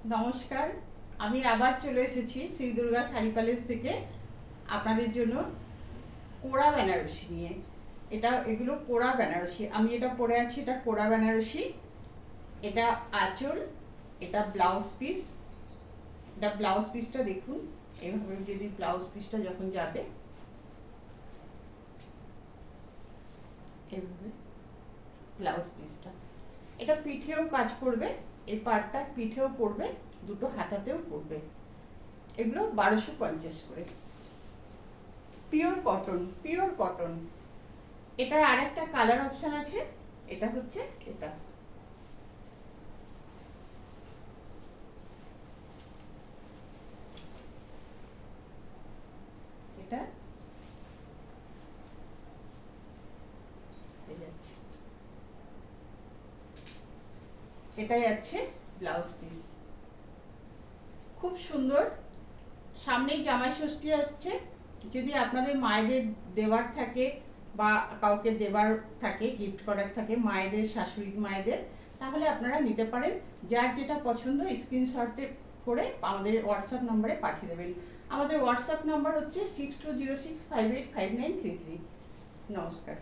নমস্কার, আমি আবার চলে এসেছি শ্রী দুর্গা শাড়ি প্যালেস থেকে আপনাদের জন্য কোড়া বেনারসি নিয়ে। এগুলো কোড়া বেনারসি। আমি এটা পরে আছি, এটা কোড়া বেনারসি। এটা আঁচল, এটা ব্লাউজ পিস। এটা ব্লাউজ পিসটা দেখুন, এভাবে যদি ব্লাউজ পিসটা যখন যাবে এভাবে ব্লাউজ পিসটা, এটা পিঠেও কাজ করবে, এই পার্টটা পিঠেও পড়বে, দুটো হাতাতেও পড়বে। এগুলো 1250 করে। Pure cotton, pure cotton. এটার আরেকটা কালার অপশন আছে, এটা হচ্ছে এটা। এটা এই যাচ্ছে, এটাই আছে ব্লাউজ পিস। খুব সুন্দর। সামনেই জামাই ষষ্ঠী আসছে, যদি আপনাদের মায়েদের দেওয়ার থাকে বা কাউকে দেওয়ার থাকে, গিফট করার থাকে মায়েদের, শাশুড়ি মায়েদের, তাহলে আপনারা নিতে পারেন। যার যেটা পছন্দ স্ক্রিনশটে করে আমাদের হোয়াটসঅ্যাপ নম্বরে পাঠিয়ে দেবেন। আমাদের হোয়াটসঅ্যাপ নাম্বার হচ্ছে 6206585933। নমস্কার।